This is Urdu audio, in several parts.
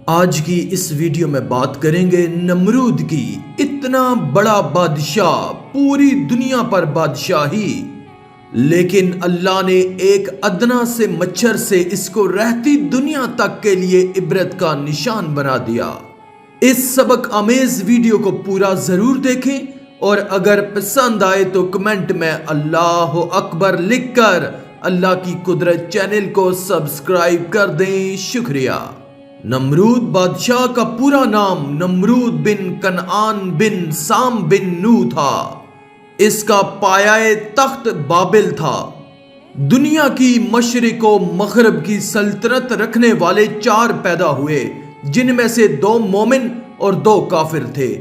آج کی اس ویڈیو میں بات کریں گے نمرود کی۔ اتنا بڑا بادشاہ، پوری دنیا پر بادشاہی، لیکن اللہ نے ایک ادنا سے مچھر سے اس کو رہتی دنیا تک کے لیے عبرت کا نشان بنا دیا۔ اس سبق آمیز ویڈیو کو پورا ضرور دیکھیں اور اگر پسند آئے تو کمنٹ میں اللہ اکبر لکھ کر اللہ کی قدرت چینل کو سبسکرائب کر دیں۔ شکریہ۔ نمرود بادشاہ کا پورا نام نمرود بن کنعان بن سام بن نو تھا۔ اس کا پایہ تخت بابل تھا۔ دنیا کی مشرق و مغرب کی سلطنت رکھنے والے 4 پیدا ہوئے، جن میں سے 2 مومن اور 2 کافر تھے،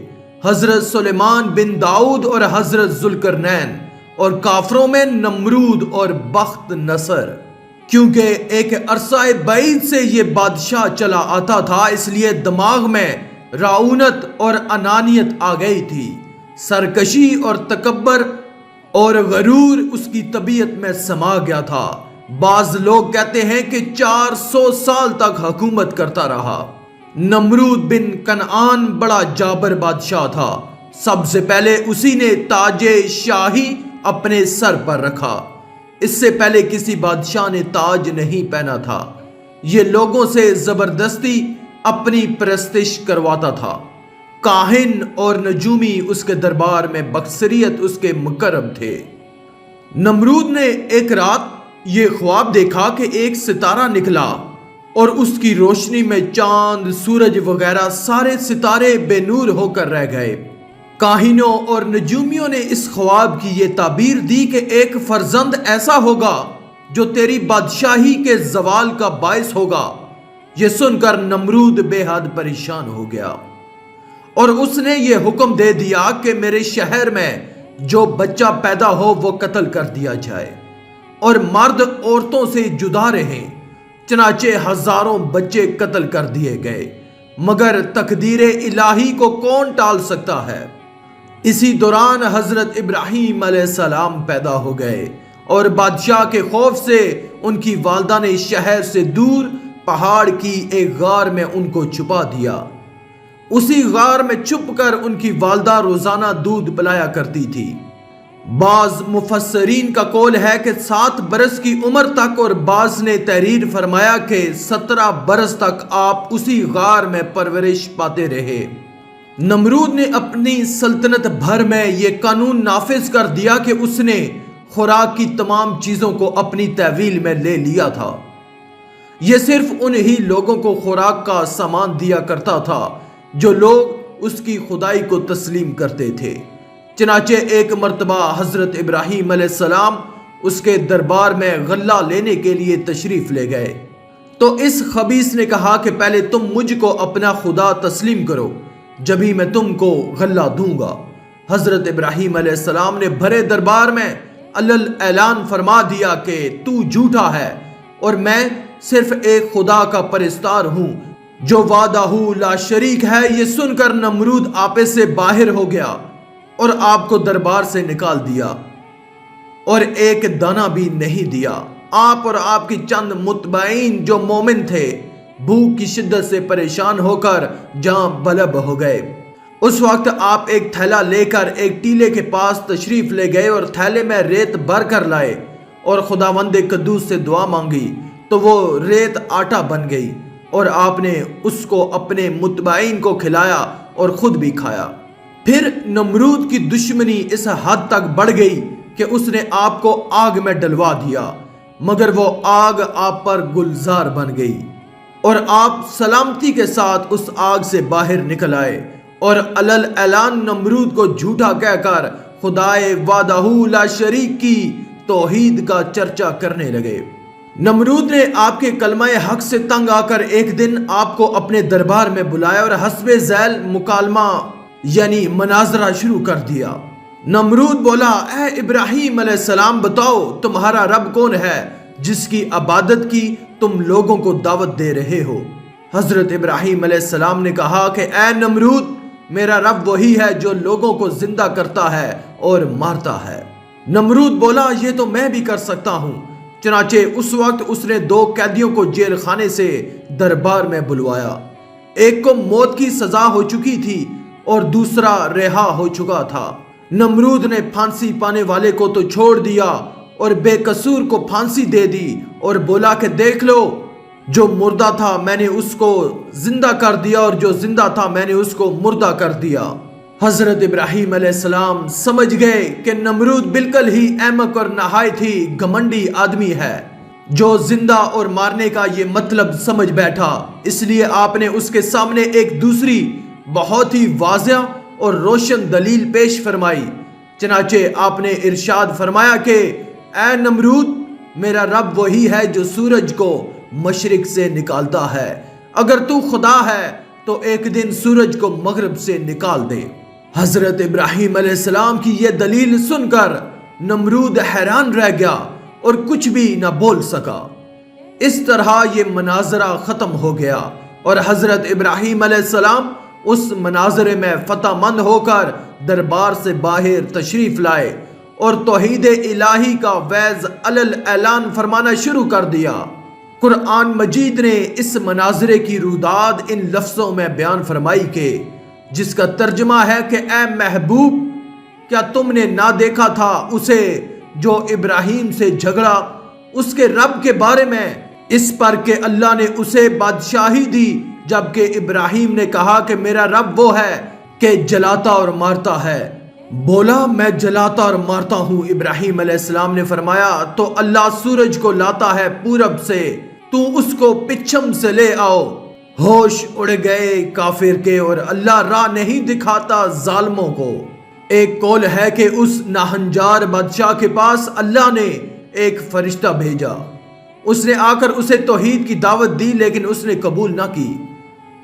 حضرت سلیمان بن داؤد اور حضرت ذوالقرنین، اور کافروں میں نمرود اور بخت نصر۔ کیونکہ ایک عرصہ بعید سے یہ بادشاہ چلا آتا تھا، اس لیے دماغ میں رعونت اور انانیت آ گئی تھی۔ سرکشی اور تکبر اور غرور اس کی طبیعت میں سما گیا تھا۔ بعض لوگ کہتے ہیں کہ 400 سال تک حکومت کرتا رہا۔ نمرود بن کنعان بڑا جابر بادشاہ تھا۔ سب سے پہلے اسی نے تاج شاہی اپنے سر پر رکھا۔ اس سے پہلے کسی بادشاہ نے تاج نہیں پہنا تھا۔ یہ لوگوں سے زبردستی اپنی پرستش کرواتا تھا۔ کاہن اور نجومی اس کے دربار میں بکثریت اس کے مقرب تھے۔ نمرود نے ایک رات یہ خواب دیکھا کہ ایک ستارہ نکلا اور اس کی روشنی میں چاند، سورج وغیرہ سارے ستارے بے نور ہو کر رہ گئے۔ کاہنوں اور نجومیوں نے اس خواب کی یہ تعبیر دی کہ ایک فرزند ایسا ہوگا جو تیری بادشاہی کے زوال کا باعث ہوگا۔ یہ سن کر نمرود بے حد پریشان ہو گیا اور اس نے یہ حکم دے دیا کہ میرے شہر میں جو بچہ پیدا ہو وہ قتل کر دیا جائے اور مرد عورتوں سے جدا رہیں۔ چنانچہ ہزاروں بچے قتل کر دیے گئے، مگر تقدیر الہی کو کون ٹال سکتا ہے؟ اسی دوران حضرت ابراہیم علیہ السلام پیدا ہو گئے اور بادشاہ کے خوف سے ان کی والدہ نے شہر سے دور پہاڑ کی ایک غار میں ان کو چھپا دیا۔ اسی غار میں چھپ کر ان کی والدہ روزانہ دودھ پلایا کرتی تھی۔ بعض مفسرین کا قول ہے کہ 7 برس کی عمر تک، اور بعض نے تحریر فرمایا کہ 17 برس تک آپ اسی غار میں پرورش پاتے رہے۔ نمرود نے اپنی سلطنت بھر میں یہ قانون نافذ کر دیا کہ اس نے خوراک کی تمام چیزوں کو اپنی تحویل میں لے لیا تھا۔ یہ صرف انہی لوگوں کو خوراک کا سامان دیا کرتا تھا جو لوگ اس کی خدائی کو تسلیم کرتے تھے۔ چنانچہ ایک مرتبہ حضرت ابراہیم علیہ السلام اس کے دربار میں غلہ لینے کے لیے تشریف لے گئے تو اس خبیث نے کہا کہ پہلے تم مجھ کو اپنا خدا تسلیم کرو، جبھی میں تم کو غلہ دوں گا۔ حضرت ابراہیم علیہ السلام نے بھرے دربار میں اعلان فرما دیا کہ تو جھوٹا ہے اور میں صرف ایک خدا کا پرستار ہوں جو وحدہ لا شریک ہے۔ یہ سن کر نمرود آپے سے باہر ہو گیا اور آپ کو دربار سے نکال دیا اور ایک دانہ بھی نہیں دیا۔ آپ اور آپ کی چند متبعین جو مومن تھے بھوک کی شدت سے پریشان ہو کر جاں بلب ہو گئے۔ اس وقت آپ ایک تھیلا لے کر ایک ٹیلے کے پاس تشریف لے گئے اور تھیلے میں ریت بھر کر لائے اور خداوند قدوس سے دعا مانگی تو وہ ریت آٹا بن گئی اور آپ نے اس کو اپنے متبعین کو کھلایا اور خود بھی کھایا۔ پھر نمرود کی دشمنی اس حد تک بڑھ گئی کہ اس نے آپ کو آگ میں ڈلوا دیا، مگر وہ آگ آپ پر گلزار بن گئی اور آپ سلامتی کے ساتھ اس آگ سے باہر نکل آئے اور اعلان نمرود کو جھوٹا کہہ کر خدائے وحدہ لا شریک کی توحید کا چرچا کرنے لگے۔ نمرود نے آپ کے کلمہ حق سے تنگ آ کر ایک دن آپ کو اپنے دربار میں بلایا اور حسب ذیل مکالمہ یعنی مناظرہ شروع کر دیا۔ نمرود بولا، اے ابراہیم علیہ السلام، بتاؤ تمہارا رب کون ہے جس کی عبادت کی تم لوگوں کو دعوت دے رہے ہو؟ حضرت ابراہیم علیہ السلام نے کہا کہ اے نمرود، میرا رب وہی ہے جو لوگوں کو زندہ کرتا ہے اور مارتا ہے۔ نمرود بولا، یہ تو میں بھی کر سکتا ہوں۔ چنانچہ اس وقت اس نے 2 قیدیوں کو جیل خانے سے دربار میں بلوایا۔ ایک کو موت کی سزا ہو چکی تھی اور دوسرا رہا ہو چکا تھا۔ نمرود نے پھانسی پانے والے کو تو چھوڑ دیا اور بے قصور کو پھانسی دے دی اور بولا کہ دیکھ لو، جو مردہ تھا میں نے اس کو زندہ کر دیا اور جو زندہ تھا میں نے اس کو مردہ کر دیا۔ حضرت ابراہیم علیہ السلام سمجھ گئے کہ نمرود بالکل ہی احمق اور نہایت ہی گھمنڈی آدمی ہے، جو زندہ اور مارنے کا یہ مطلب سمجھ بیٹھا۔ اس لیے آپ نے اس کے سامنے ایک دوسری بہت ہی واضح اور روشن دلیل پیش فرمائی۔ چنانچہ آپ نے ارشاد فرمایا کہ اے نمرود، میرا رب وہی ہے جو سورج کو مشرق سے نکالتا ہے، اگر تو خدا ہے تو ایک دن سورج کو مغرب سے نکال دے۔ حضرت ابراہیم علیہ السلام کی یہ دلیل سن کر نمرود حیران رہ گیا اور کچھ بھی نہ بول سکا۔ اس طرح یہ مناظرہ ختم ہو گیا اور حضرت ابراہیم علیہ السلام اس مناظرے میں فتح مند ہو کر دربار سے باہر تشریف لائے اور توحید الہی کا وعظ علل اعلان فرمانا شروع کر دیا۔ قرآن مجید نے اس مناظرے کی روداد ان لفظوں میں بیان فرمائی کہ جس کا ترجمہ ہے کہ اے محبوب، کیا تم نے نہ دیکھا تھا اسے جو ابراہیم سے جھگڑا اس کے رب کے بارے میں، اس پر کہ اللہ نے اسے بادشاہی دی، جبکہ ابراہیم نے کہا کہ میرا رب وہ ہے کہ جلاتا اور مارتا ہے۔ بولا میں جلاتا اور مارتا ہوں۔ ابراہیم علیہ السلام نے فرمایا تو اللہ سورج کو لاتا ہے پورب سے، تو اس کو پچھم سے لے آؤ۔ ہوش اڑ گئے کافر کے اور اللہ راہ نہیں دکھاتا ظالموں کو۔ ایک قول ہے کہ اس ناہنجار بادشاہ کے پاس اللہ نے ایک فرشتہ بھیجا، اس نے آ کر اسے توحید کی دعوت دی لیکن اس نے قبول نہ کی،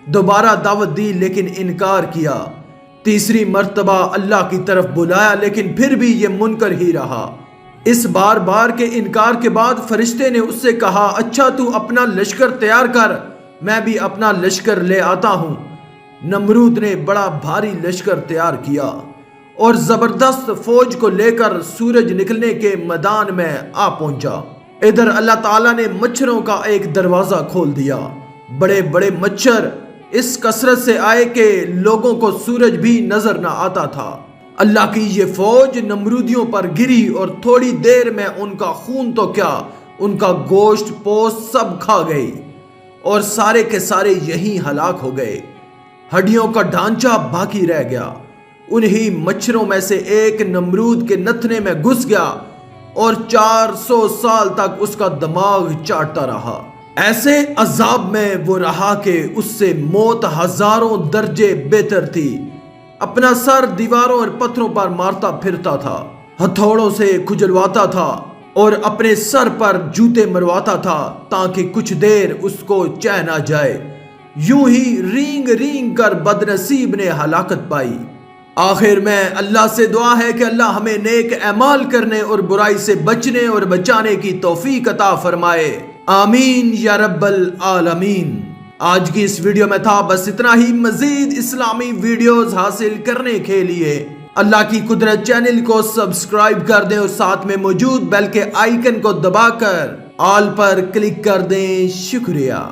دوبارہ دعوت دی لیکن انکار کیا، تیسری مرتبہ اللہ کی طرف بلایا لیکن پھر بھی یہ منکر ہی رہا۔ اس بار بار کے انکار کے بعد فرشتے نے اس سے کہا اچھا تو اپنا لشکر تیار کر، میں بھی اپنا لشکر لے آتا ہوں۔ نمرود نے بڑا بھاری لشکر تیار کیا اور زبردست فوج کو لے کر سورج نکلنے کے میدان میں آ پہنچا۔ ادھر اللہ تعالیٰ نے مچھروں کا ایک دروازہ کھول دیا، بڑے بڑے مچھر اس کثرت سے آئے کہ لوگوں کو سورج بھی نظر نہ آتا تھا۔ اللہ کی یہ فوج نمرودیوں پر گری اور تھوڑی دیر میں ان کا خون تو کیا، ان کا گوشت پوست سب کھا گئی اور سارے کے سارے یہیں ہلاک ہو گئے، ہڈیوں کا ڈھانچہ باقی رہ گیا۔ انہی مچھروں میں سے ایک نمرود کے نتھنے میں گھس گیا اور 400 سال تک اس کا دماغ چاٹتا رہا۔ ایسے عذاب میں وہ رہا کہ اس سے موت ہزاروں درجے بہتر تھی۔ اپنا سر دیواروں اور پتھروں پر مارتا پھرتا تھا، ہتھوڑوں سے کھجلواتا تھا اور اپنے سر پر جوتے مرواتا تھا تاکہ کچھ دیر اس کو چین آ جائے۔ یوں ہی رینگ رینگ کر بدنصیب نے ہلاکت پائی۔ آخر میں اللہ سے دعا ہے کہ اللہ ہمیں نیک اعمال کرنے اور برائی سے بچنے اور بچانے کی توفیق عطا فرمائے، آمین یا رب العالمین۔ آج کی اس ویڈیو میں تھا بس اتنا ہی۔ مزید اسلامی ویڈیوز حاصل کرنے کے لیے اللہ کی قدرت چینل کو سبسکرائب کر دیں اور ساتھ میں موجود بیل کے آئیکن کو دبا کر آل پر کلک کر دیں۔ شکریہ۔